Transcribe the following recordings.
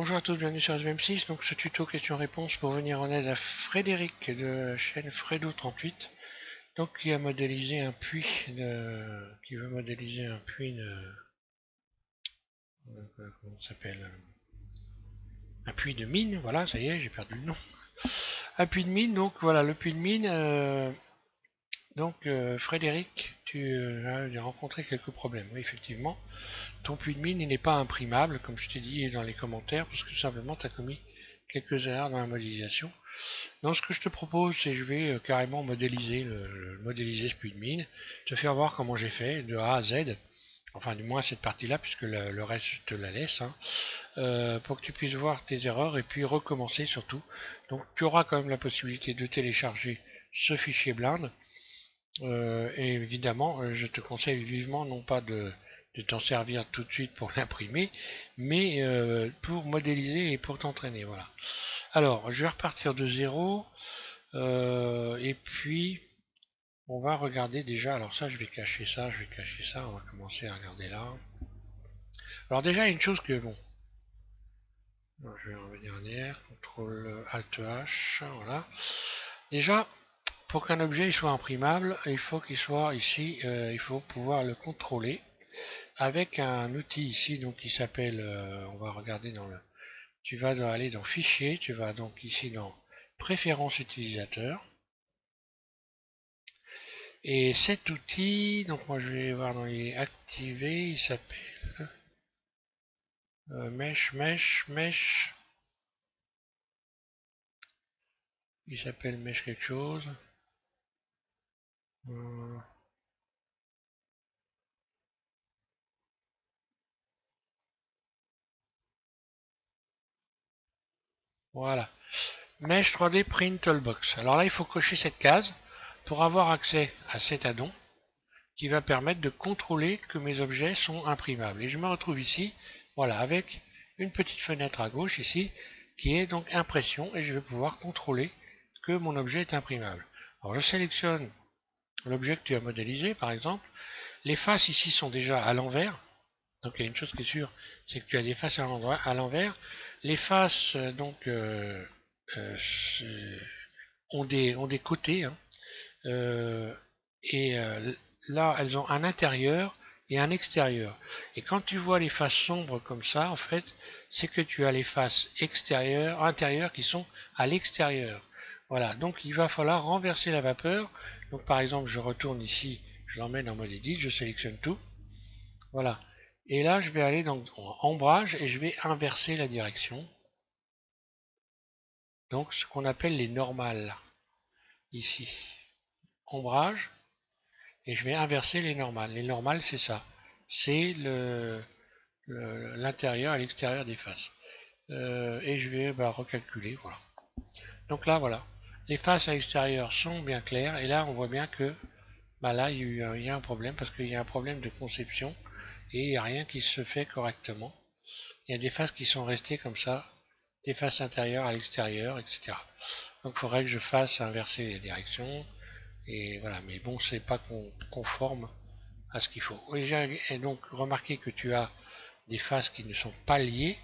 Bonjour à tous, bienvenue sur SVM6. Donc ce tuto question-réponse pour venir en aide à Frédéric de la chaîne Fredo38. Donc qui a modélisé un puits qui veut modéliser un puits comment ça s'appelle, un puits de mine. Voilà, ça y est, j'ai perdu le nom. Un puits de mine. Donc voilà, le puits de mine. Frédéric, tu as rencontré quelques problèmes. Oui, effectivement, ton puits de mine il n'est pas imprimable, comme je t'ai dit dans les commentaires, parce que tout simplement tu as commis quelques erreurs dans la modélisation. Donc ce que je te propose, c'est que je vais carrément modéliser, modéliser ce puits de mine, te faire voir comment j'ai fait de A à Z, enfin du moins cette partie-là, puisque le reste je te la laisse, hein, pour que tu puisses voir tes erreurs et puis recommencer surtout. Donc tu auras quand même la possibilité de télécharger ce fichier blind. Et évidemment, je te conseille vivement non pas de t'en servir tout de suite pour l'imprimer, mais pour modéliser et pour t'entraîner. Voilà. Alors, je vais repartir de zéro. Et puis, on va regarder déjà. Alors ça, je vais cacher ça, je vais cacher ça. On va commencer à regarder là. Alors déjà, il y a une chose que, bon, je vais revenir en arrière. CTRL ALT H, voilà. Déjà, pour qu'un objet soit imprimable, il faut qu'il soit ici, il faut pouvoir le contrôler avec un outil ici, donc qui s'appelle, on va regarder dans le, tu vas aller dans Fichier, tu vas donc ici dans Préférences utilisateurs. Et cet outil, donc moi je vais voir dans les activés, il s'appelle Mesh. Il s'appelle Mesh quelque chose. Euh, voilà. Mesh 3D Print Toolbox. Alors là, il faut cocher cette case pour avoir accès à cet addon qui va permettre de contrôler que mes objets sont imprimables. Et je me retrouve ici, voilà, avec une petite fenêtre à gauche ici, qui est donc impression, et je vais pouvoir contrôler que mon objet est imprimable. Alors je sélectionne l'objet que tu as modélisé, par exemple. Les faces ici sont déjà à l'envers. Donc il y a une chose qui est sûre, c'est que tu as des faces à l'envers. Les faces ont des côtés, hein. Euh, et là, elles ont un intérieur et un extérieur. Et quand tu vois les faces sombres comme ça, en fait, c'est que tu as les faces extérieures, intérieures qui sont à l'extérieur. Voilà, donc il va falloir renverser la vapeur. Donc par exemple, je retourne ici, je l'emmène en mode edit, je sélectionne tout. Voilà. Et là, je vais aller dans ombrage et je vais inverser la direction. Donc ce qu'on appelle les normales. Ici, ombrage. Et je vais inverser les normales. Les normales, c'est ça. C'est l'intérieur et l'extérieur des faces. Et je vais recalculer. Voilà. Donc là, voilà. Les faces à l'extérieur sont bien claires. Et là, on voit bien que là, il y a un problème parce qu'il y a un problème de conception et il n'y a rien qui se fait correctement. Il y a des faces qui sont restées comme ça, des faces intérieures à l'extérieur, etc. Donc il faudrait que je fasse inverser les directions. Et voilà, mais bon, c'est pas conforme à ce qu'il faut. J'ai donc remarqué que tu as des faces qui ne sont pas liées.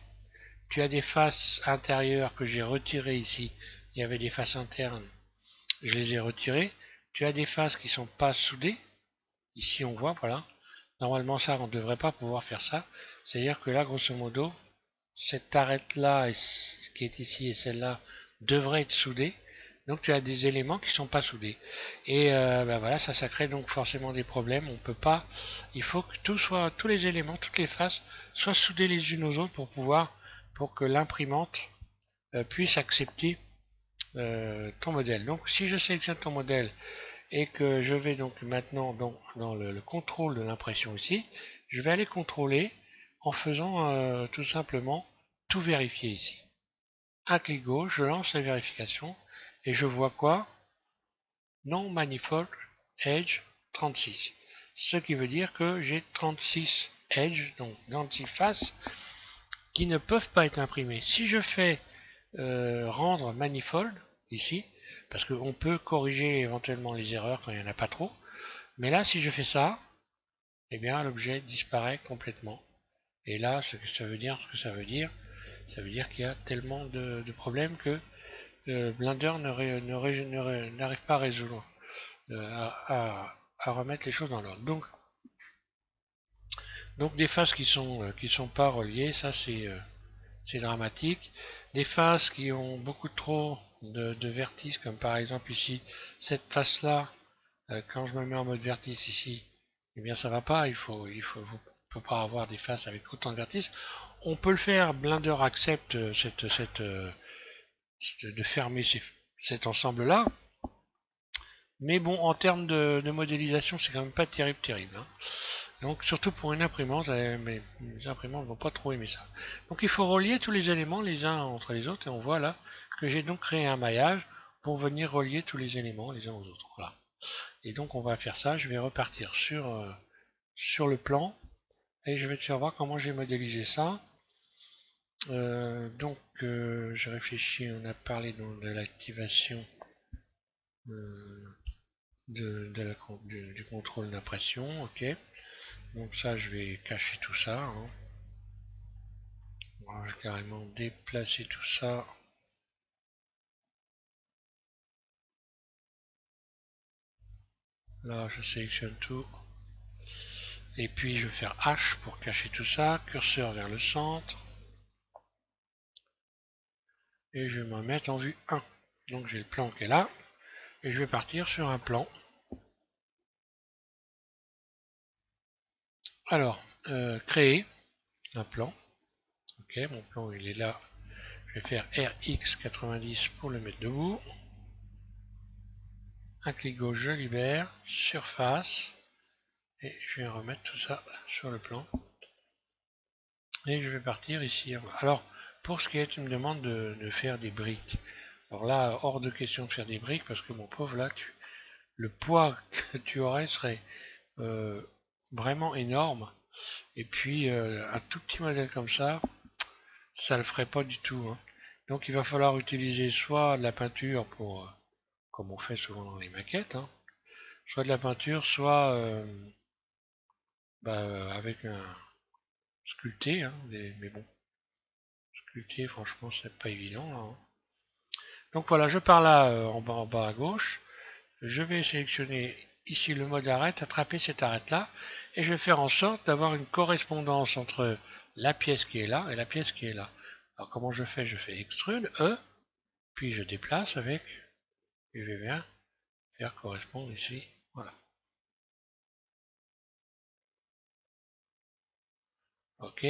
Tu as des faces intérieures que j'ai retirées ici. Il y avait des faces internes, je les ai retirées. Tu as des faces qui ne sont pas soudées. Ici on voit, voilà. Normalement ça, on ne devrait pas pouvoir faire ça. C'est-à-dire que là, grosso modo, cette arête-là, qui est ici et celle-là, devraient être soudées. Donc tu as des éléments qui ne sont pas soudés. Et voilà, ça crée donc forcément des problèmes. On peut pas. Il faut que tous les éléments, toutes les faces soient soudées les unes aux autres pour que l'imprimante puisse accepter ton modèle. Donc si je sélectionne ton modèle et que je vais donc maintenant dans le contrôle de l'impression ici, je vais aller contrôler en faisant tout simplement tout vérifier ici. Un clic gauche, je lance la vérification et je vois quoi? Non manifold edge 36. Ce qui veut dire que j'ai 36 edges, donc 36 faces, qui ne peuvent pas être imprimées. Si je fais rendre manifold, ici, parce qu'on peut corriger éventuellement les erreurs quand il n'y en a pas trop, mais là, si je fais ça, eh bien l'objet disparaît complètement. Et là, ce que ça veut dire, Ça veut dire qu'il y a tellement de problèmes que Blender n'arrive pas à résoudre, à remettre les choses dans l'ordre. Donc des faces qui sont pas reliées, ça c'est dramatique. Des faces qui ont beaucoup trop de vertices, comme par exemple ici, cette face-là, quand je me mets en mode vertice ici, eh bien ça va pas, vous ne peut pas avoir des faces avec autant de vertices. On peut le faire, Blender accepte de fermer cet ensemble-là, mais bon, en termes de modélisation, c'est quand même pas terrible. Hein. Donc surtout pour une imprimante, mais les imprimantes vont pas trop aimer ça. Donc il faut relier tous les éléments les uns entre les autres, et on voit là que j'ai donc créé un maillage pour venir relier tous les éléments les uns aux autres. Voilà. Et donc on va faire ça, je vais repartir sur le plan, et je vais te faire voir comment j'ai modélisé ça. Je réfléchis, on a parlé donc de l'activation du contrôle d'impression, ok. Donc ça, je vais cacher tout ça. Hein. On va carrément déplacer tout ça. Là, je sélectionne tout. Et puis, je vais faire H pour cacher tout ça. Curseur vers le centre. Et je vais me mettre en vue 1. Donc, j'ai le plan qui est là. Et je vais partir sur un plan. Alors, créer un plan. Ok, mon plan, il est là. Je vais faire RX90 pour le mettre debout. Un clic gauche, je libère. Surface. Et je vais remettre tout ça sur le plan. Et je vais partir ici. Alors, pour ce qui est, tu me demandes de faire des briques. Alors là, hors de question de faire des briques, parce que mon pauvre, là, le poids que tu aurais serait vraiment énorme. Et puis, un tout petit modèle comme ça le ferait pas du tout. Hein. Donc, il va falloir utiliser soit de la peinture pour, comme on fait souvent dans les maquettes, hein, soit de la peinture, soit avec un sculpté. Hein, mais bon, sculpté, franchement, c'est pas évident. Là, hein. Donc voilà, je pars là en bas à gauche. Je vais sélectionner ici le mode arête, attraper cette arête-là, et je vais faire en sorte d'avoir une correspondance entre la pièce qui est là et la pièce qui est là. Alors comment je fais? Je fais extrude, E, puis je déplace avec, et je viens faire correspondre ici. Voilà. Ok.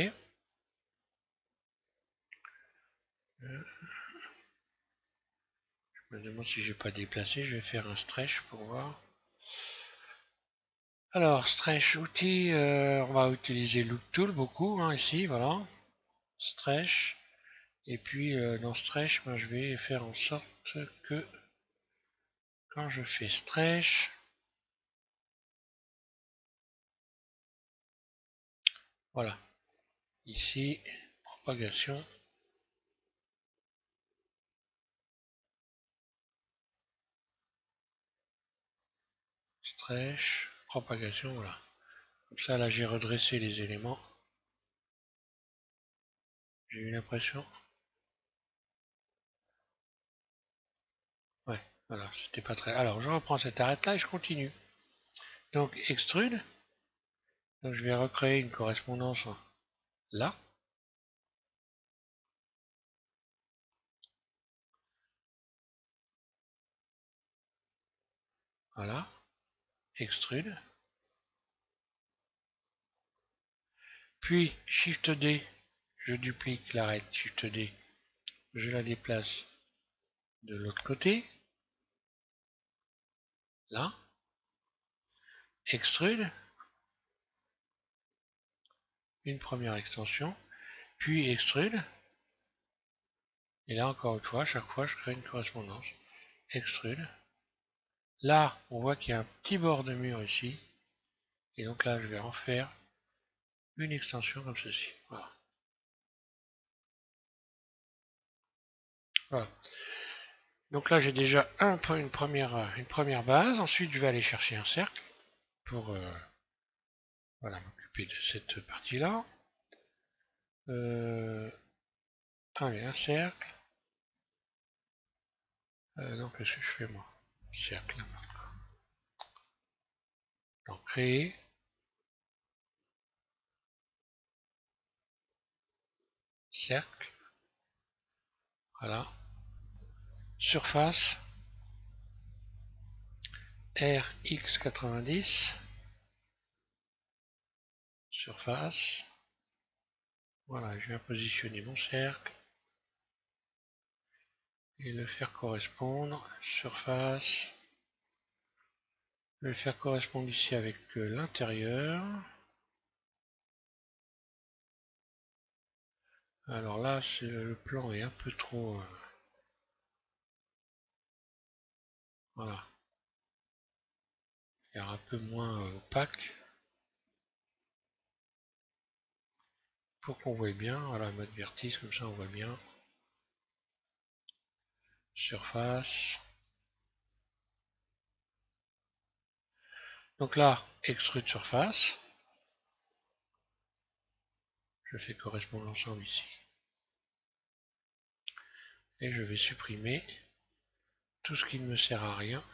Je me demande si je n'ai pas déplacé, je vais faire un stretch pour voir. Alors, stretch outil, on va utiliser Loop Tool beaucoup hein, ici, voilà. Stretch. Et puis dans stretch, moi, je vais faire en sorte que quand je fais stretch, voilà, ici, propagation, stretch, propagation, voilà. Comme ça, là, j'ai redressé les éléments. J'ai eu l'impression. Ouais, voilà, c'était pas très... Alors, je reprends cette arête-là et je continue. Donc, extrude. Donc, je vais recréer une correspondance là. Voilà. Extrude. Puis, Shift D, je duplique l'arête. Shift D, je la déplace de l'autre côté. Là. Extrude. Une première extension. Puis extrude. Et là, encore une fois, à chaque fois, je crée une correspondance. Extrude. Là, on voit qu'il y a un petit bord de mur ici. Et donc là, je vais en faire une extension comme ceci. Voilà. Voilà. Donc là, j'ai déjà une première base. Ensuite, je vais aller chercher un cercle pour voilà, m'occuper de cette partie-là. Allez, un cercle. Non, qu'est-ce que je fais moi? Cercle. Donc créer. Cercle. Voilà. Surface. RX90. Surface. Voilà, je viens positionner mon cercle et le faire correspondre. Surface. Je vais le faire correspondre ici avec l'intérieur. Alors là, le plan est un peu trop... voilà. Il y a un peu moins opaque. Pour qu'on voit bien. Voilà, mode vertice, comme ça on voit bien. Surface. Donc là, extrude surface. Je fais correspondre l'ensemble ici. Et je vais supprimer tout ce qui ne me sert à rien.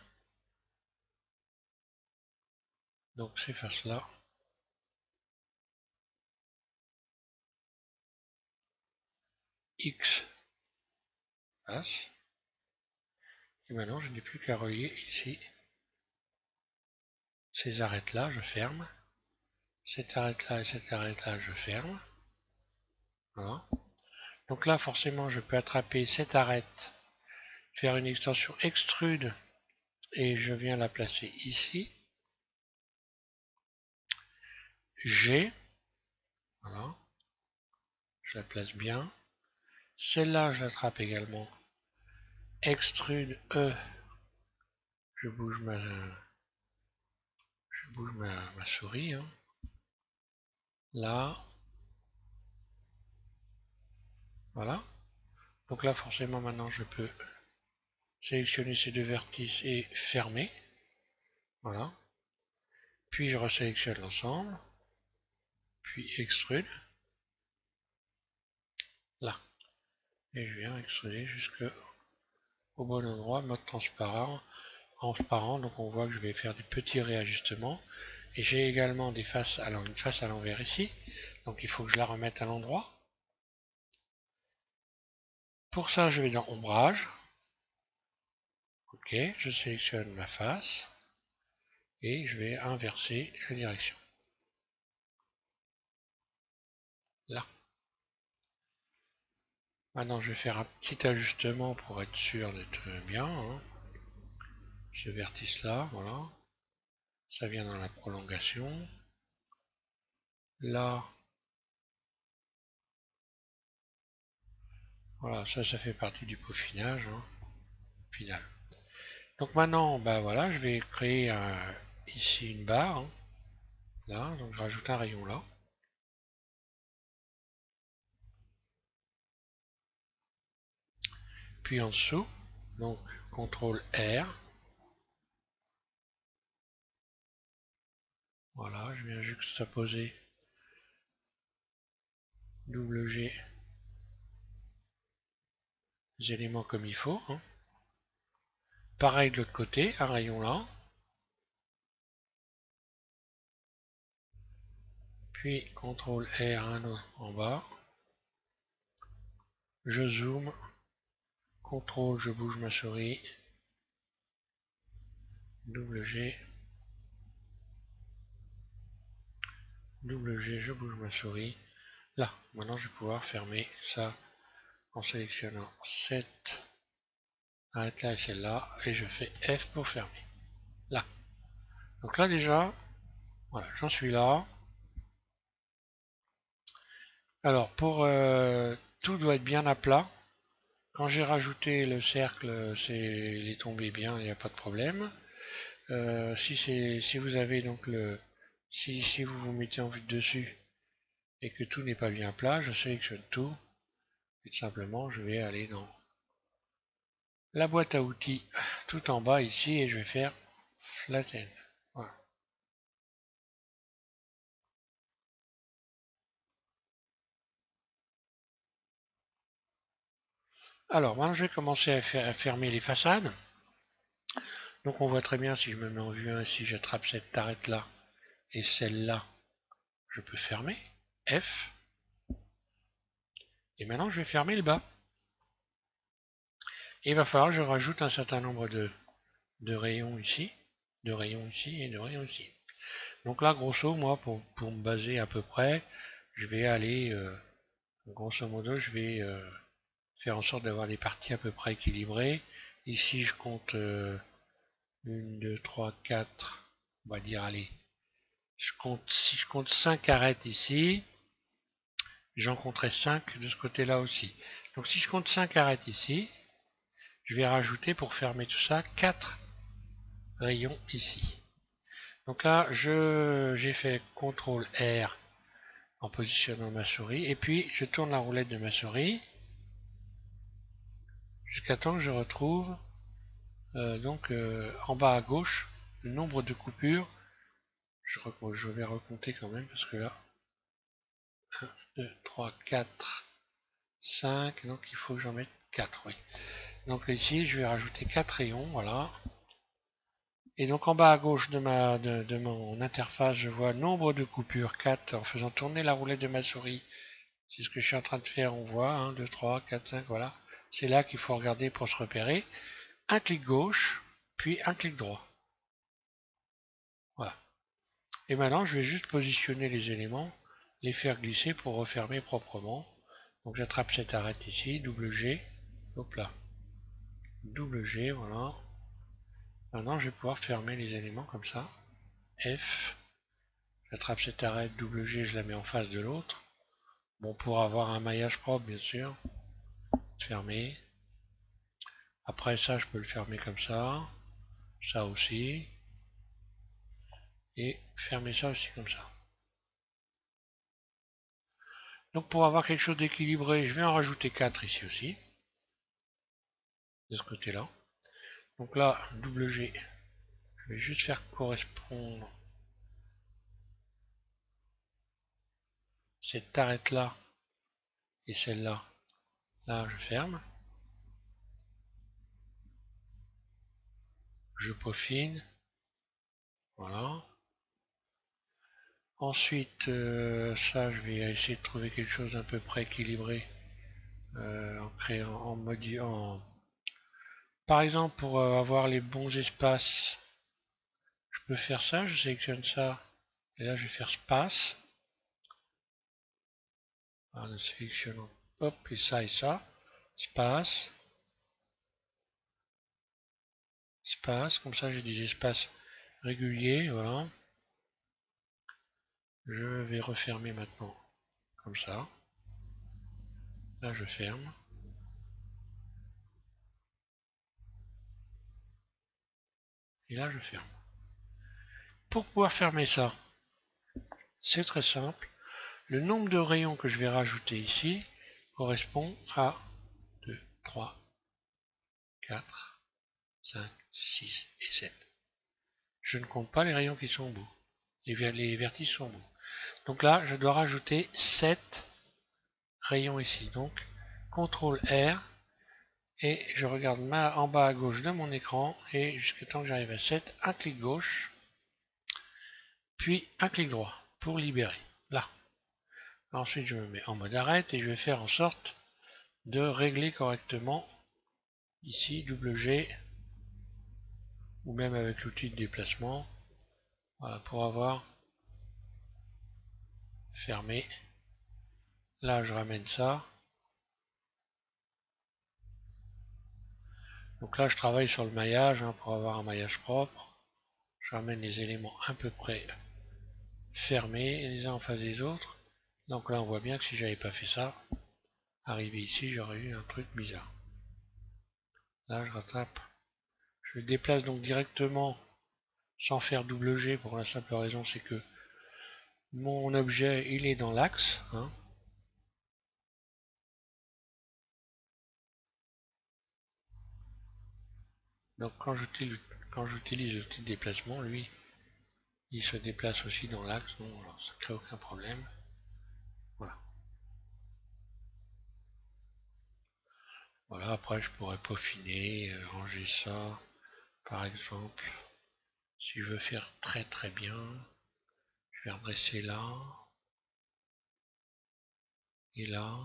Donc ces faces-là. X face. Et maintenant, je n'ai plus qu'à relier ici ces arêtes-là, je ferme. Cette arête-là et cette arête-là, je ferme. Voilà. Donc là, forcément, je peux attraper cette arête, faire une extension extrude, et je viens la placer ici. G. Voilà. Je la place bien. Celle-là, je l'attrape également. Extrude E. Je bouge ma souris. Hein. Là. Voilà. Donc là, forcément, maintenant, je peux sélectionner ces deux vertices et fermer. Voilà. Puis je resélectionne l'ensemble. Puis extrude. Là. Et je viens extruder jusqu'au bon endroit, mode transparent. Donc on voit que je vais faire des petits réajustements. Et j'ai également des faces, alors une face à l'envers ici. Donc il faut que je la remette à l'endroit. Pour ça, je vais dans Ombrage. Ok, je sélectionne ma face. Et je vais inverser la direction. Là. Maintenant, je vais faire un petit ajustement pour être sûr d'être bien. Hein. Ce vertice-là, voilà. Ça vient dans la prolongation. Là, voilà, ça fait partie du peaufinage hein, final. Donc maintenant, bah voilà, je vais créer ici une barre. Hein, là, donc je rajoute un rayon là. Puis en dessous, donc CTRL R. Voilà, je viens juxtaposer WG les éléments comme il faut. Hein. Pareil de l'autre côté, un rayon là. Puis CTRL R, un autre en bas. Je zoome. CTRL, je bouge ma souris. WG. WG, je bouge ma souris. Là, maintenant je vais pouvoir fermer ça en sélectionnant cette arrête là et celle-là. Et je fais F pour fermer. Là. Donc là déjà, voilà, j'en suis là. Alors pour tout doit être bien à plat. Quand j'ai rajouté le cercle, il est tombé bien, il n'y a pas de problème. Si vous avez donc si vous vous mettez en vue de dessus et que tout n'est pas bien plat, je sélectionne tout et tout simplement je vais aller dans la boîte à outils tout en bas ici et je vais faire flatten. Voilà. Alors, maintenant, je vais commencer à fermer les façades. Donc, on voit très bien si je me mets en vue 1, si j'attrape cette arête-là et celle-là, je peux fermer. F. Et maintenant, je vais fermer le bas. Et il va falloir que je rajoute un certain nombre de rayons ici, de rayons ici et de rayons ici. Donc là, grosso, moi, pour me baser à peu près, je vais aller, grosso modo, je vais faire en sorte d'avoir des parties à peu près équilibrées. Ici, je compte 1, 2, 3, 4, on va dire, allez, si je compte 5 arêtes ici, j'en compterai 5 de ce côté-là aussi. Donc si je compte 5 arêtes ici, je vais rajouter pour fermer tout ça 4 rayons ici. Donc là, j'ai fait CTRL R en positionnant ma souris, et puis je tourne la roulette de ma souris jusqu'à temps que je retrouve en bas à gauche le nombre de coupures. Je vais recompter quand même parce que là, 1, 2, 3, 4, 5, donc il faut que j'en mette 4, oui. Donc ici, je vais rajouter 4 rayons, voilà. Et donc en bas à gauche de mon interface, je vois nombre de coupures 4 en faisant tourner la roulette de ma souris. C'est ce que je suis en train de faire, on voit 1, 2, 3, 4, 5, voilà. C'est là qu'il faut regarder pour se repérer. Un clic gauche, puis un clic droit. Voilà. Et maintenant, je vais juste positionner les éléments, les faire glisser pour refermer proprement. Donc j'attrape cette arête ici, double G, hop là, double G, voilà. Maintenant, je vais pouvoir fermer les éléments comme ça. F, j'attrape cette arête, double G, je la mets en face de l'autre. Bon, pour avoir un maillage propre, bien sûr. Fermer. Après ça, je peux le fermer comme ça. Ça aussi. Et fermer ça aussi comme ça. Donc pour avoir quelque chose d'équilibré, je vais en rajouter 4 ici aussi. De ce côté-là. Donc là, double G, je vais juste faire correspondre cette arête-là et celle-là. Là, je ferme. Je peaufine. Voilà. Ensuite, ça, je vais essayer de trouver quelque chose d'un peu près équilibré en créant, par exemple, pour avoir les bons espaces, je peux faire ça. Je sélectionne ça et là, je vais faire space. En sélectionnant, hop, et ça, space, espace, comme ça j'ai des espaces réguliers, voilà. Je vais refermer maintenant, comme ça. Là je ferme. Et là je ferme. Pour pouvoir fermer ça, c'est très simple. Le nombre de rayons que je vais rajouter ici correspond à 2, 3, 4, 5, 6 et 7. Je ne compte pas les rayons qui sont au bout. Les vertices sont au bout. Donc là, je dois rajouter 7 rayons ici. Donc, CTRL R, et je regarde en bas à gauche de mon écran, et jusqu'à temps que j'arrive à 7, un clic gauche, puis un clic droit pour libérer. Là. Ensuite, je me mets en mode arrête et je vais faire en sorte de régler correctement ici, double G, ou même avec l'outil de déplacement, voilà, pour avoir fermé. Là, je ramène ça. Donc là, je travaille sur le maillage pour avoir un maillage propre. Je ramène les éléments à peu près fermés les uns en face des autres. Donc là, on voit bien que si j'avais pas fait ça, arrivé ici, j'aurais eu un truc bizarre. Là, je rattrape. Je le déplace donc directement sans faire double G pour la simple raison, c'est que mon objet, il est dans l'axe. Donc quand j'utilise l'outil de déplacement, lui, il se déplace aussi dans l'axe, donc ça ne crée aucun problème. Voilà. Voilà, après je pourrais peaufiner, ranger ça, par exemple. Si je veux faire très très bien, je vais redresser là, et là.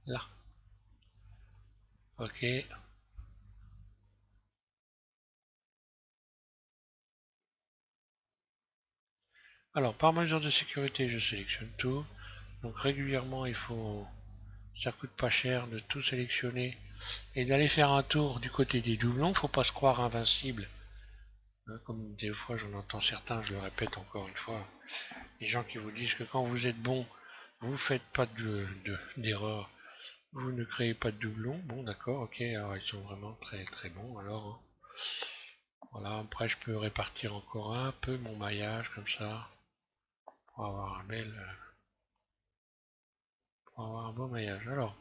Là. Ok. Alors, par mesure de sécurité, je sélectionne tout. Donc régulièrement, ça coûte pas cher de tout sélectionner et d'aller faire un tour du côté des doublons. Faut pas se croire invincible. Comme des fois j'en entends certains, je le répète encore une fois, les gens qui vous disent que quand vous êtes bon, vous ne faites pas d'erreur, vous ne créez pas de doublons. Bon, d'accord, ok, alors ils sont vraiment très très bons. Alors, hein. Voilà, après je peux répartir encore un peu mon maillage comme ça pour avoir pour avoir un beau maillage. Alors,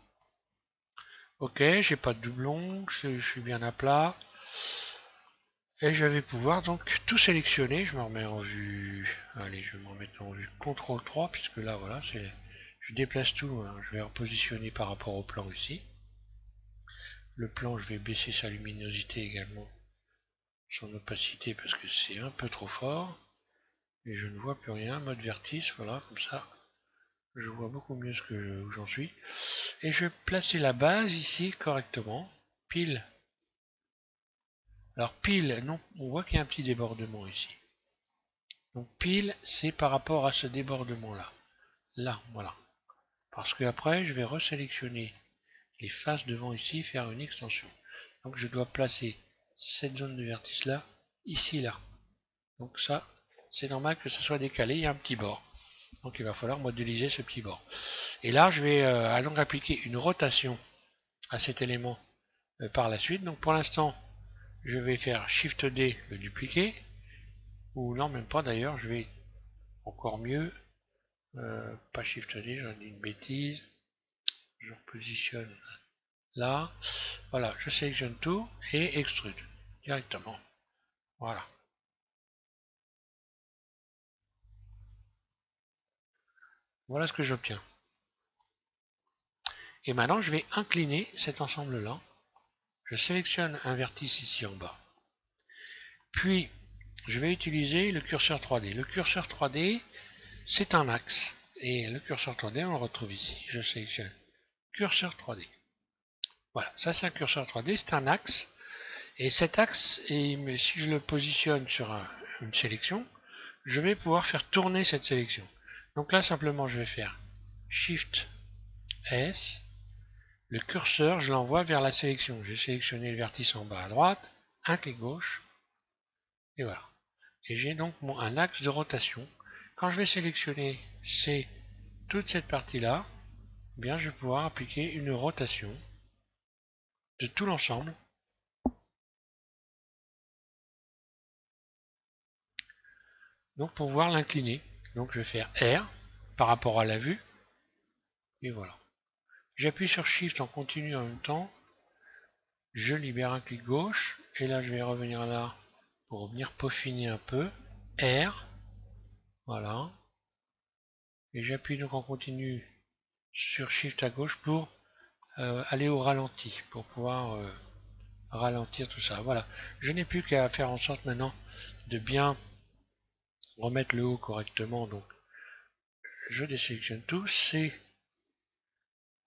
ok, j'ai pas de doublons, je suis bien à plat. Et je vais pouvoir donc tout sélectionner. Je me remets en vue. Allez, je vais me remettre en vue CTRL 3, puisque là, voilà, je déplace tout, hein. Je vais repositionner par rapport au plan ici. Le plan, je vais baisser sa luminosité également, son opacité, parce que c'est un peu trop fort. Et je ne vois plus rien. Mode vertice, voilà, comme ça. Je vois beaucoup mieux où j'en suis. Et je vais placer la base ici correctement. Pile. Alors pile, non, on voit qu'il y a un petit débordement ici. Donc pile, c'est par rapport à ce débordement-là. Là, voilà. Parce que après, je vais resélectionner les faces devant ici, faire une extension. Donc je dois placer cette zone de vertice là, ici, là. Donc ça, c'est normal que ce soit décalé, il y a un petit bord. Donc il va falloir modéliser ce petit bord. Et là, je vais donc appliquer une rotation à cet élément par la suite. Donc pour l'instant, je vais faire Shift D, le dupliquer. Ou non, même pas d'ailleurs, je vais encore mieux. Pas Shift D, j'en ai une bêtise. Je repositionne là. Voilà, je sélectionne tout et extrude directement. Voilà. Voilà ce que j'obtiens. Et maintenant, je vais incliner cet ensemble-là. Je sélectionne un vertice ici en bas. Puis, je vais utiliser le curseur 3D. Le curseur 3D, c'est un axe. Et le curseur 3D, on le retrouve ici. Je sélectionne curseur 3D. Voilà, ça c'est un curseur 3D, c'est un axe. Et cet axe, si je le positionne sur une sélection, je vais pouvoir faire tourner cette sélection. Donc là, simplement, je vais faire Shift S. Le curseur, je l'envoie vers la sélection. J'ai sélectionné le vertice en bas à droite, un clic gauche, et voilà. Et j'ai donc un axe de rotation. Quand je vais sélectionner toute cette partie-là, eh bien, je vais pouvoir appliquer une rotation de tout l'ensemble. Donc pour pouvoir l'incliner. Donc je vais faire R par rapport à la vue. Et voilà. J'appuie sur Shift en continu en même temps. Je libère un clic gauche. Et là je vais revenir là pour venir peaufiner un peu. R. Voilà. Et j'appuie donc en continu sur Shift à gauche pour aller au ralenti. Pour pouvoir ralentir tout ça. Voilà. Je n'ai plus qu'à faire en sorte maintenant de bien remettre le haut correctement. Donc je désélectionne tout. C'est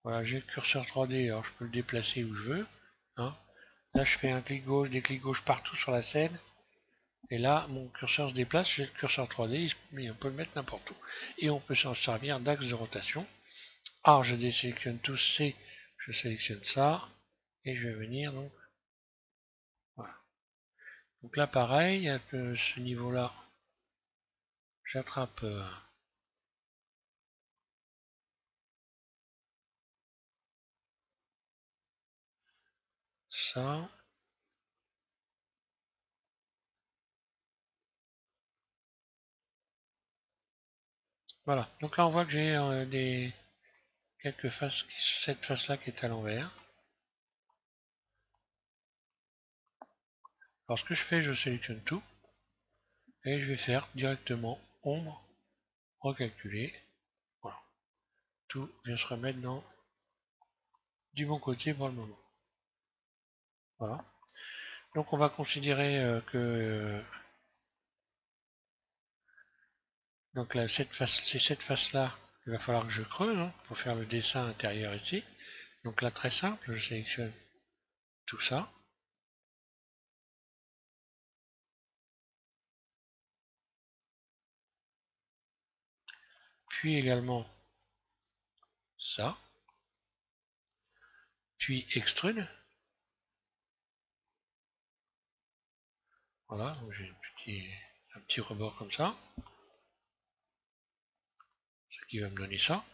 voilà, j'ai le curseur 3D, alors je peux le déplacer où je veux. Hein. Là, je fais un clic gauche, des clics gauche partout sur la scène. Et là, mon curseur se déplace, j'ai le curseur 3D, mais on peut le mettre n'importe où. Et on peut s'en servir d'axe de rotation. Alors, je désélectionne tout C, je sélectionne ça, et je vais venir donc. Voilà. Donc là, pareil, à ce niveau-là, j'attrape ça. Voilà. Donc là, on voit que j'ai quelques faces, cette face-là qui est à l'envers. Alors, ce que je fais, je sélectionne tout. Et je vais faire directement ombre, recalculer. Voilà. tout vient se remettre dans du bon côté pour le moment. Voilà. Donc on va considérer que donc là, c'est cette face-là qu'il va falloir que je creuse hein, pour faire le dessin intérieur ici. Donc là, très simple, je sélectionne tout ça. Puis également ça. Puis extrude. Voilà, donc j'ai un petit rebord comme ça. Ce qui va me donner ça.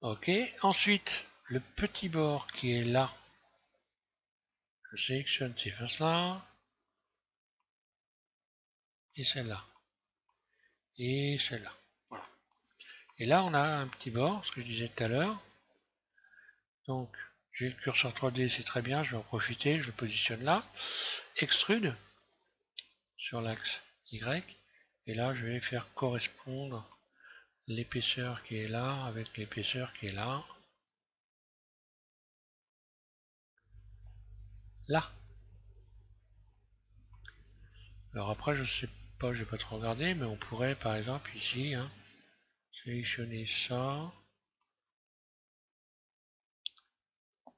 Ok, ensuite, le petit bord qui est là, je sélectionne ces faces-là, et celle-là, et celle-là. Voilà. Et là, on a un petit bord, ce que je disais tout à l'heure. Donc, j'ai le curseur 3D, c'est très bien, je vais en profiter, je le positionne là. Extrude sur l'axe Y. Et là, je vais faire correspondre l'épaisseur qui est là avec l'épaisseur qui est là. Là. Alors après, je sais pas, j'ai pas trop regardé, mais on pourrait par exemple ici hein, sélectionner ça,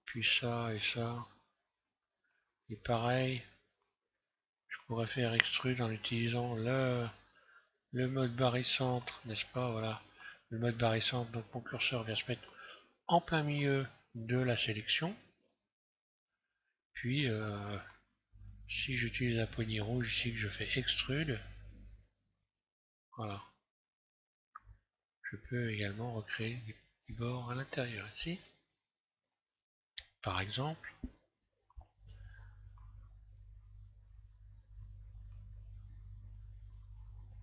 puis ça et ça. Et pareil, je pourrais faire extrude en utilisant le mode barycentre, n'est-ce pas? Voilà, le mode barycentre. Donc mon curseur vient se mettre en plein milieu de la sélection. Puis si j'utilise la poignée rouge ici que je fais extrude, voilà. Je peux également recréer des petits bords à l'intérieur ici, par exemple.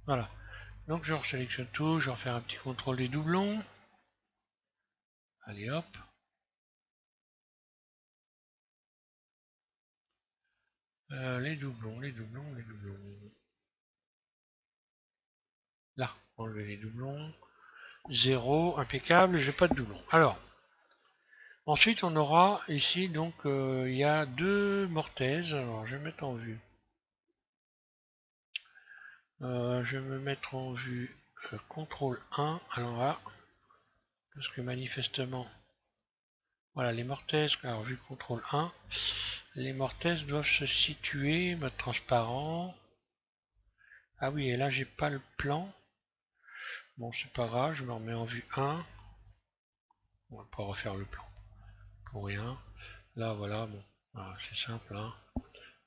Voilà. Donc je resélectionne tout, je vais refaire un petit contrôle des doublons. Allez hop. Les doublons, les doublons, les doublons. Là, enlever les doublons. 0, impeccable, j'ai pas de doublons. Alors, ensuite on aura ici, donc il y a deux mortaises. Alors je vais mettre en vue. Je vais me mettre en vue CTRL 1. Alors là, parce que manifestement, voilà les mortaises, alors vue CTRL 1, les mortaises doivent se situer, mode transparent. Ah oui, et là j'ai pas le plan. Bon, c'est pas grave, je me remets en vue 1. On va pas refaire le plan. Pour rien. Là, voilà, bon. Voilà, c'est simple, hein.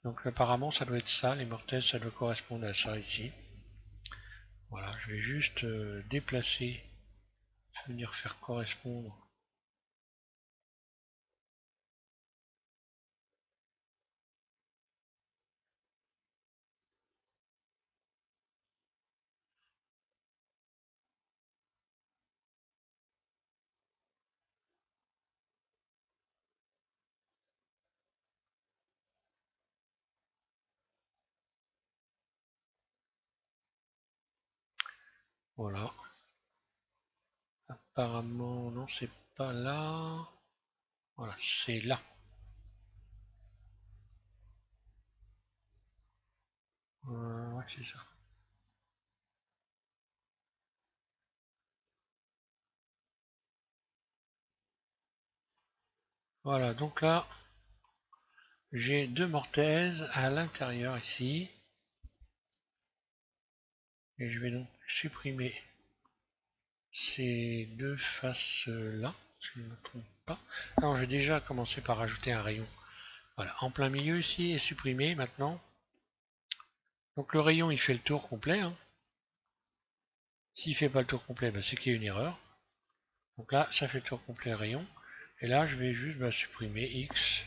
Donc apparemment, ça doit être ça, les mortaises, ça doit correspondre à ça ici. Voilà, je vais juste déplacer, venir faire correspondre. Voilà. Apparemment, non, c'est pas là. Voilà, c'est là. Ouais, c'est ça. Voilà, donc là, j'ai deux mortaises à l'intérieur ici. Et je vais donc supprimer ces deux faces là, si je ne me trompe pas. Alors j'ai déjà commencé par ajouter un rayon. Voilà, en plein milieu ici et supprimé maintenant. Donc le rayon il fait le tour complet. Hein. S'il ne fait pas le tour complet, bah, c'est qu'il y a une erreur. Donc là, ça fait le tour complet le rayon. Et là, je vais juste supprimer X.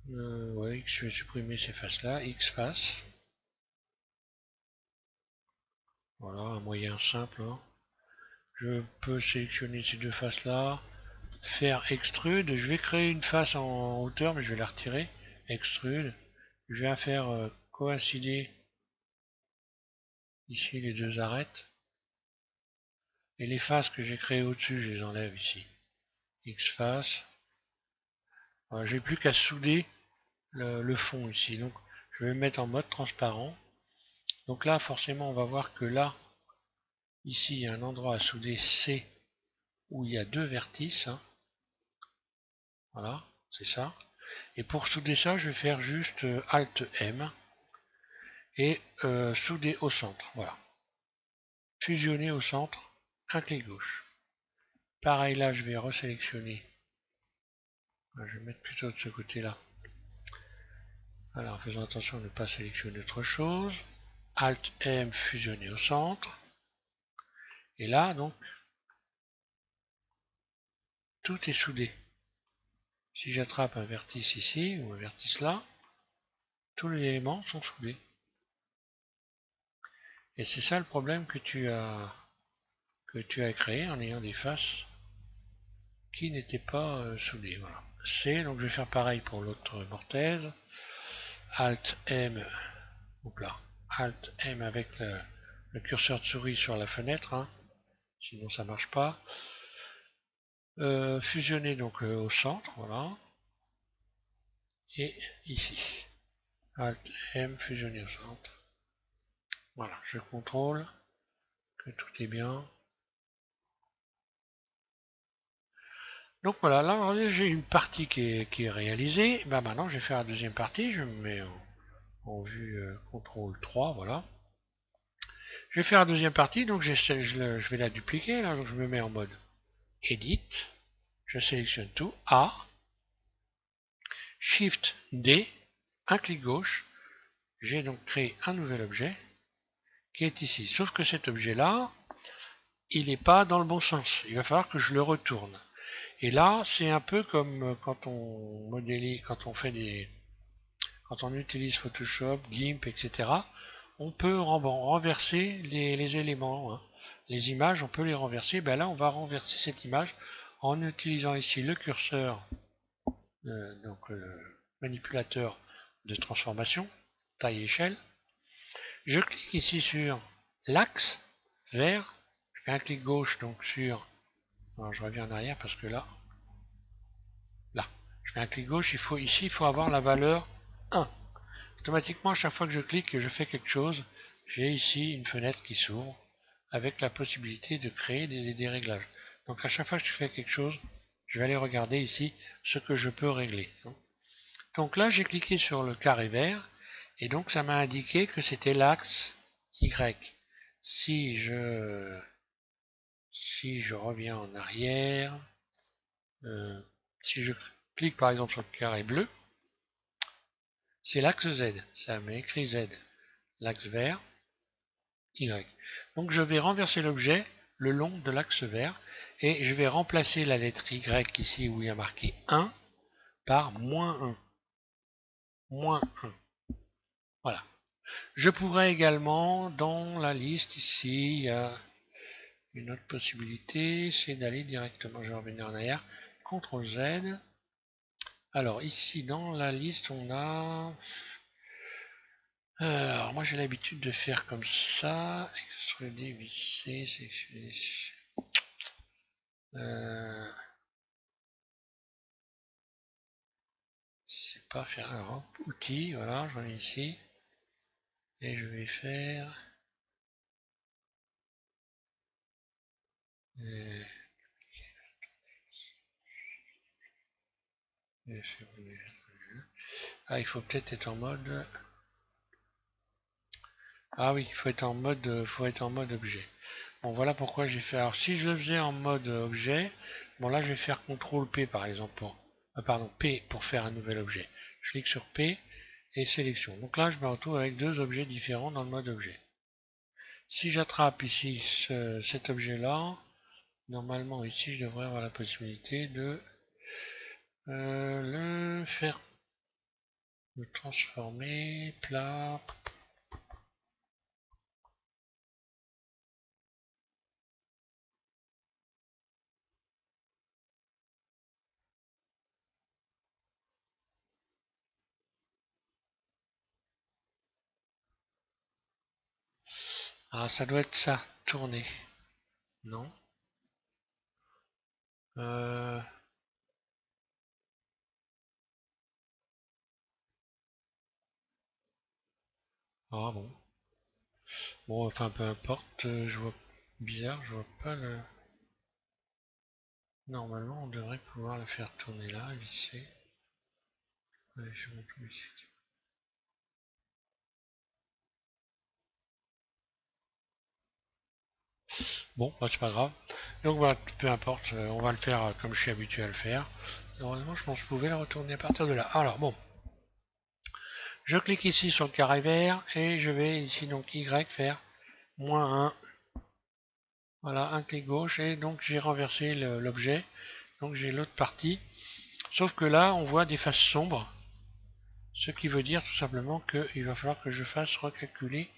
Ouais, X, je vais supprimer ces faces-là. X face. Voilà, un moyen simple. Hein. Je peux sélectionner ces deux faces-là. Faire extrude. Je vais créer une face en hauteur, mais je vais la retirer. Extrude. Je vais faire coïncider Ici, les deux arêtes. Et les faces que j'ai créées au-dessus, je les enlève ici. X face. Voilà, j'ai plus qu'à souder le fond ici. Donc, je vais me mettre en mode transparent. Donc là, forcément, on va voir que là, ici, il y a un endroit à souder C où il y a deux vertices. Hein. Voilà, c'est ça. Et pour souder ça, je vais faire juste Alt M et souder au centre. Voilà. Fusionner au centre, un clic gauche. Pareil là, je vais resélectionner. Je vais mettre plutôt de ce côté-là. Alors, faisons attention de ne pas sélectionner autre chose. Alt M, fusionner au centre. Et là, donc, tout est soudé. Si j'attrape un vertice ici ou un vertice là, tous les éléments sont soudés. Et c'est ça le problème que tu as créé en ayant des faces qui n'étaient pas soudées. Voilà. C, donc je vais faire pareil pour l'autre mortaise. Alt M, donc là, Alt M avec le curseur de souris sur la fenêtre, hein, sinon ça marche pas. Fusionner donc au centre, voilà. Et ici, Alt M, fusionner au centre. Voilà, je contrôle que tout est bien. Donc voilà, là j'ai une partie qui est réalisée. Ben maintenant je vais faire la deuxième partie. Je me mets en vue CTRL 3, voilà. Je vais faire la deuxième partie, donc je vais la dupliquer. Là, donc je me mets en mode Edit. Je sélectionne tout. A. Shift D. Un clic gauche. J'ai donc créé un nouvel objet qui est ici. Sauf que cet objet-là, il n'est pas dans le bon sens. Il va falloir que je le retourne. Et là, c'est un peu comme quand on modélise, quand on utilise Photoshop, GIMP, etc. On peut renverser les éléments. Hein. Les images, on peut les renverser. Ben là, on va renverser cette image en utilisant ici le curseur, donc le manipulateur de transformation, taille échelle. Je clique ici sur l'axe vert. Je fais un clic gauche donc sur. Alors, je reviens en arrière parce que là, je fais un clic gauche. Ici, il faut avoir la valeur 1. Automatiquement, à chaque fois que je clique et je fais quelque chose, j'ai ici une fenêtre qui s'ouvre avec la possibilité de créer des réglages. Donc à chaque fois que je fais quelque chose, je vais aller regarder ici ce que je peux régler. Donc là, j'ai cliqué sur le carré vert et donc ça m'a indiqué que c'était l'axe Y. Si je reviens en arrière, si je clique par exemple sur le carré bleu, c'est l'axe Z. Ça m'a écrit Z. L'axe vert, Y. Donc je vais renverser l'objet le long de l'axe vert et je vais remplacer la lettre Y ici où il y a marqué 1 par -1. -1. Voilà. Je pourrais également, dans la liste ici, il y a une autre possibilité, c'est d'aller directement, je vais revenir en arrière, CTRL Z. Alors ici dans la liste on a... alors moi j'ai l'habitude de faire comme ça, extruder, visser, sélectionner... c'est pas faire un outil, voilà, j'en ai ici. Et je vais faire... ah, il faut peut-être être en mode... ah oui, il faut être en mode objet. Bon, voilà pourquoi j'ai fait... alors, si je le faisais en mode objet, bon là, je vais faire CTRL P, par exemple, pour... pardon, P pour faire un nouvel objet. Je clique sur P et sélection. Donc là, je me retrouve avec deux objets différents dans le mode objet. Si j'attrape ici cet objet-là, normalement, ici, je devrais avoir la possibilité de le faire, le transformer, plat... Ah, ça doit être ça, tourner. Non. Ah bon. Bon, enfin, peu importe, je vois bizarre, je vois pas le... Normalement, on devrait pouvoir le faire tourner là, visser. Allez, je monte ici. Bon, bah, c'est pas grave. Donc, bah, peu importe, on va le faire comme je suis habitué à le faire. Normalement, je pense que je pouvais le retourner à partir de là. Alors, bon, je clique ici sur le carré vert et je vais ici, donc Y, faire -1. Voilà, un clic gauche et donc j'ai renversé l'objet. Donc j'ai l'autre partie. Sauf que là, on voit des faces sombres. Ce qui veut dire tout simplement qu'il va falloir que je fasse recalculer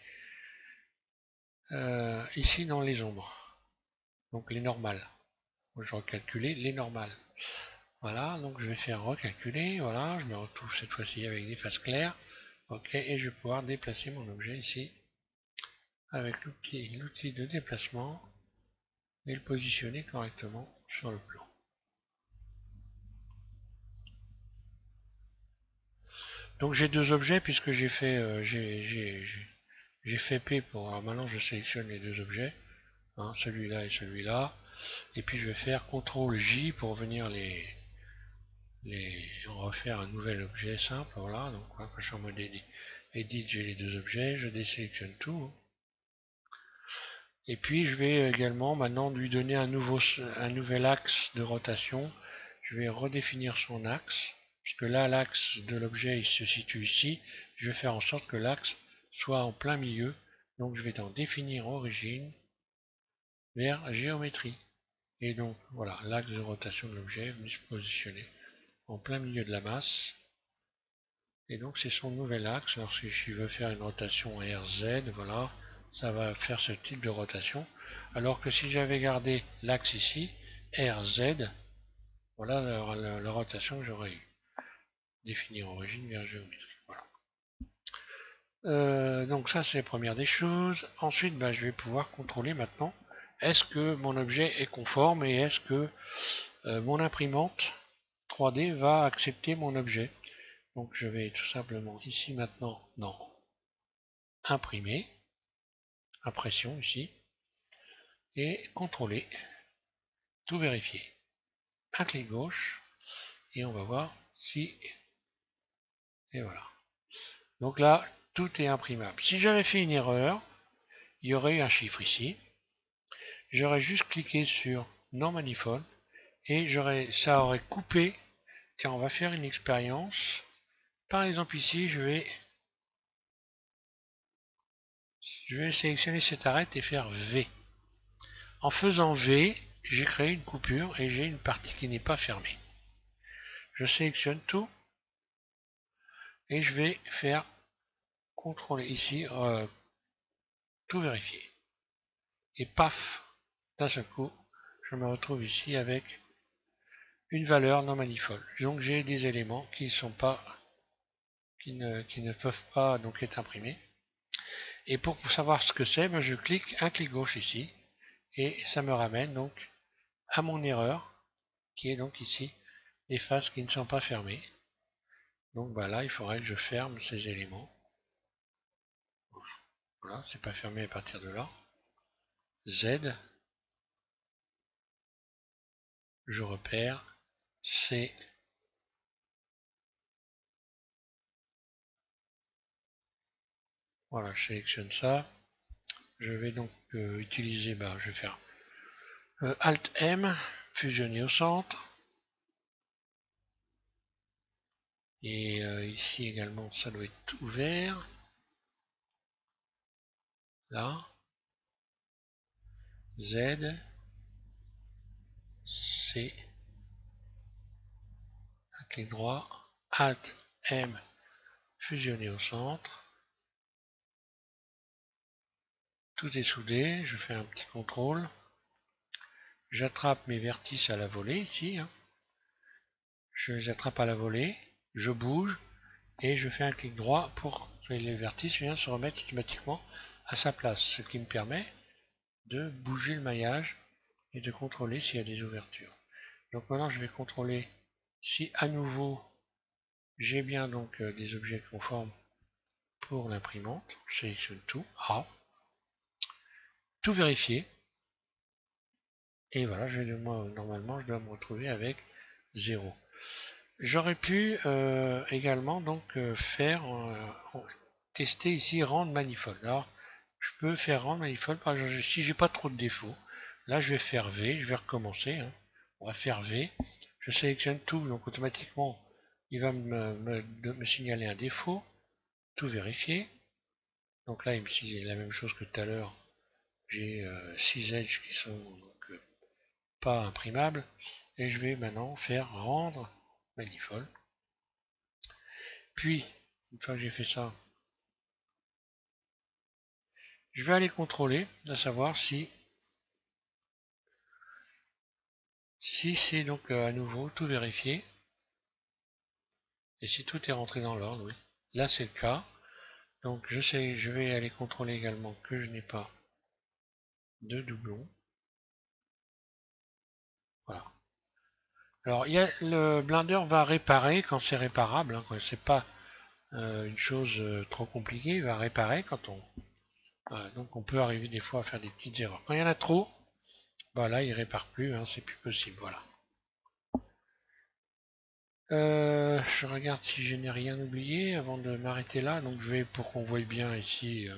ici dans les ombres. Donc les normales. Je recalculer les normales. Voilà, donc je vais faire recalculer. Voilà, je me retrouve cette fois-ci avec des faces claires. Ok, et je vais pouvoir déplacer mon objet ici avec l'outil de déplacement et le positionner correctement sur le plan. Donc j'ai deux objets puisque j'ai fait P pour... Alors maintenant je sélectionne les deux objets, hein, celui-là et celui-là. Et puis je vais faire CTRL J pour venir refaire un nouvel objet simple. Voilà, donc quand je suis en mode Edit, j'ai les deux objets, je désélectionne tout. Et puis je vais également maintenant lui donner un nouvel axe de rotation. Je vais redéfinir son axe, puisque là l'axe de l'objet il se situe ici. Je vais faire en sorte que l'axe soit en plein milieu. Donc je vais dans définir origine vers géométrie. Et donc voilà, l'axe de rotation de l'objet est venu se positionner en plein milieu de la masse. Et donc c'est son nouvel axe. Alors si je veux faire une rotation RZ, voilà, ça va faire ce type de rotation. Alors que si j'avais gardé l'axe ici, RZ, voilà la rotation que j'aurais eu. Définir origine vers géométrie. Voilà. Donc ça c'est la première des choses. Ensuite, bah, je vais pouvoir contrôler maintenant est-ce que mon objet est conforme et est-ce que mon imprimante 3D va accepter mon objet. Donc je vais tout simplement ici maintenant dans imprimer, impression ici, et contrôler, tout vérifier. Un clic gauche, et on va voir si... Et voilà. Donc là, tout est imprimable. Si j'avais fait une erreur, il y aurait eu un chiffre ici. J'aurais juste cliqué sur non manifold, et ça aurait coupé, car on va faire une expérience. Par exemple ici, je vais sélectionner cette arête et faire V. En faisant V, j'ai créé une coupure et j'ai une partie qui n'est pas fermée. Je sélectionne tout et je vais faire CTRL ici, tout vérifier. Et paf, d'un seul coup, je me retrouve ici avec une valeur non manifold. Donc j'ai des éléments qui ne peuvent pas donc être imprimés. Et pour savoir ce que c'est, ben je clique un clic gauche ici et ça me ramène donc à mon erreur qui est donc ici des faces qui ne sont pas fermées. Donc bah là, il faudrait que je ferme ces éléments. Voilà, c'est pas fermé à partir de là. Z, je repère, C, voilà, je sélectionne ça. Je vais donc utiliser, bah, je vais faire Alt M, fusionner au centre. Et ici également, ça doit être ouvert. Là. Z, C, un clic droit, Alt M, fusionner au centre. Tout est soudé, je fais un petit contrôle. J'attrape mes vertices à la volée ici. Hein. Je les attrape à la volée, je bouge et je fais un clic droit pour que les vertices viennent se remettre systématiquement à sa place, ce qui me permet de bouger le maillage et de contrôler s'il y a des ouvertures. Donc maintenant je vais contrôler si à nouveau j'ai bien donc des objets conformes pour l'imprimante. Je sélectionne tout, tout vérifier, et voilà, normalement je dois me retrouver avec 0. J'aurais pu également donc tester ici rendre manifold. Alors je peux faire rendre manifold, par exemple si j'ai pas trop de défauts, là je vais faire V, je vais recommencer, hein. On va faire V, je sélectionne tout, donc automatiquement il va me signaler un défaut, tout vérifier. Donc là il me signale la même chose que tout à l'heure, j'ai 6 edges qui sont donc, pas imprimables, et je vais maintenant faire rendre manifold. Puis, une fois que j'ai fait ça, je vais aller contrôler, à savoir si c'est donc à nouveau tout vérifié, et si tout est rentré dans l'ordre, oui. Là c'est le cas, donc je vais aller contrôler également que je n'ai pas de doublons. Voilà. Alors le Blender va réparer quand c'est réparable, hein, c'est pas une chose trop compliquée, il va réparer quand on... Voilà, donc on peut arriver des fois à faire des petites erreurs. Quand il y en a trop, bah là il répare plus, hein, c'est plus possible, voilà. Je regarde si je n'ai rien oublié avant de m'arrêter là. Donc je vais, pour qu'on voie bien ici,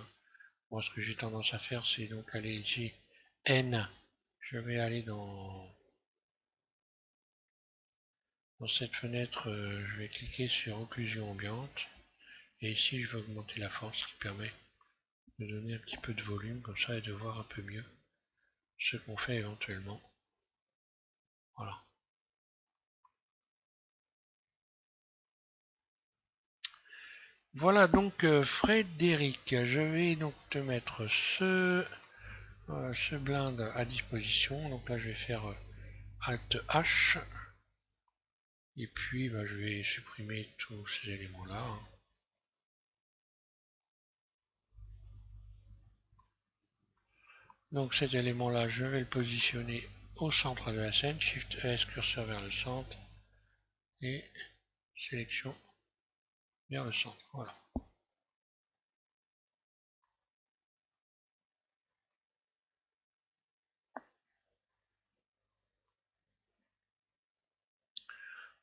moi ce que j'ai tendance à faire, c'est donc aller ici, N. Je vais aller dans cette fenêtre, je vais cliquer sur occlusion ambiante. Et ici je vais augmenter la force, ce qui permet de donner un petit peu de volume comme ça et de voir un peu mieux ce qu'on fait éventuellement. Voilà. Voilà donc Frédéric, je vais donc te mettre ce blind à disposition. Donc là je vais faire Alt H, et puis bah, je vais supprimer tous ces éléments là, hein. Donc cet élément là je vais le positionner au centre de la scène, Shift S, curseur vers le centre, et sélection vers le centre, voilà.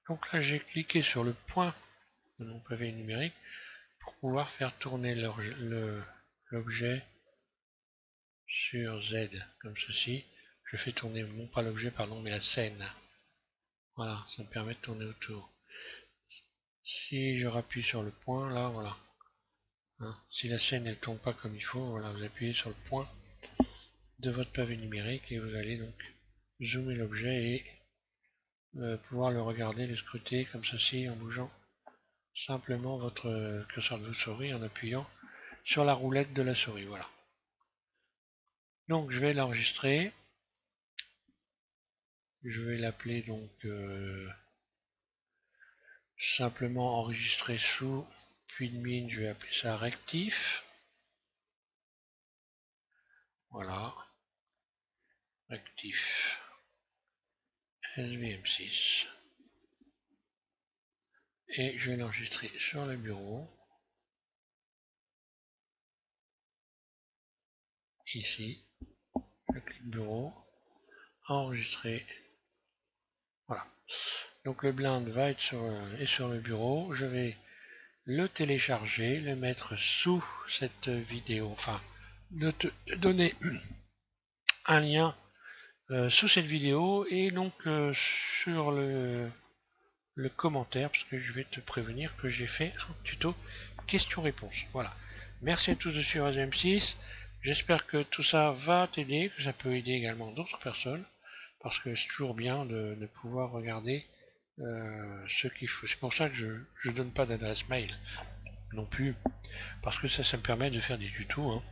Donc là j'ai cliqué sur le point de mon pavé numérique pour pouvoir faire tourner l'objet sur Z, comme ceci. Je fais tourner, non pas l'objet, pardon, mais la scène. Voilà, ça me permet de tourner autour. Si je rappuie sur le point, là, voilà. Hein, si la scène ne tourne pas comme il faut, voilà, vous appuyez sur le point de votre pavé numérique et vous allez donc zoomer l'objet et pouvoir le regarder, le scruter comme ceci en bougeant simplement votre curseur de votre souris en appuyant sur la roulette de la souris. Voilà. Donc je vais l'enregistrer. Je vais l'appeler donc simplement enregistrer sous puis de mine, je vais appeler ça rectif. Voilà. Rectif. SVM6. Et je vais l'enregistrer sur le bureau. Ici. Je clique bureau. Enregistrer. Voilà. Donc le blind va être sur le bureau. Je vais le télécharger, le mettre sous cette vidéo. Enfin, de te donner un lien sous cette vidéo et donc sur le commentaire, parce que je vais te prévenir que j'ai fait un tuto question-réponse. Voilà. Merci à tous de suivre SM6. J'espère que tout ça va t'aider, que ça peut aider également d'autres personnes, parce que c'est toujours bien de pouvoir regarder ce qu'il faut. C'est pour ça que je ne donne pas d'adresse mail non plus, parce que ça me permet de faire des tutos, hein.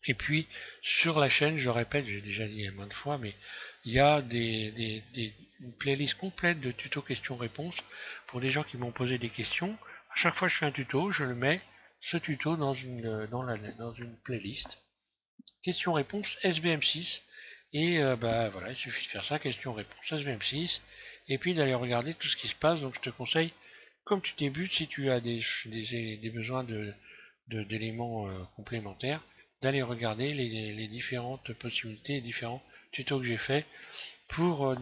Et puis, sur la chaîne, je répète, j'ai déjà dit maintes fois, mais il y a une playlist complète de tutos questions-réponses pour des gens qui m'ont posé des questions. À chaque fois que je fais un tuto, je le mets ce tuto dans une playlist. Question-réponse SVM6. Et voilà, il suffit de faire ça, question-réponse SVM6. Et puis d'aller regarder tout ce qui se passe. Donc je te conseille, comme tu débutes, si tu as des besoins d'éléments complémentaires, d'aller regarder les différentes possibilités, les différents tutos que j'ai fait pour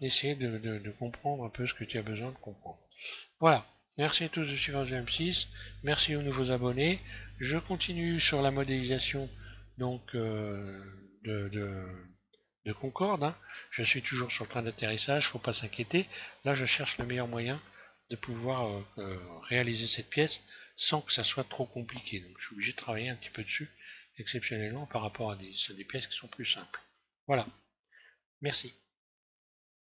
essayer de comprendre un peu ce que tu as besoin de comprendre. Voilà. Merci à tous de suivre M6. Merci aux nouveaux abonnés. Je continue sur la modélisation donc de, de, de Concorde. Hein. Je suis toujours sur le train d'atterrissage, faut pas s'inquiéter. Là, je cherche le meilleur moyen de pouvoir réaliser cette pièce sans que ça soit trop compliqué. Donc, je suis obligé de travailler un petit peu dessus, exceptionnellement par rapport à des pièces qui sont plus simples. Voilà. Merci.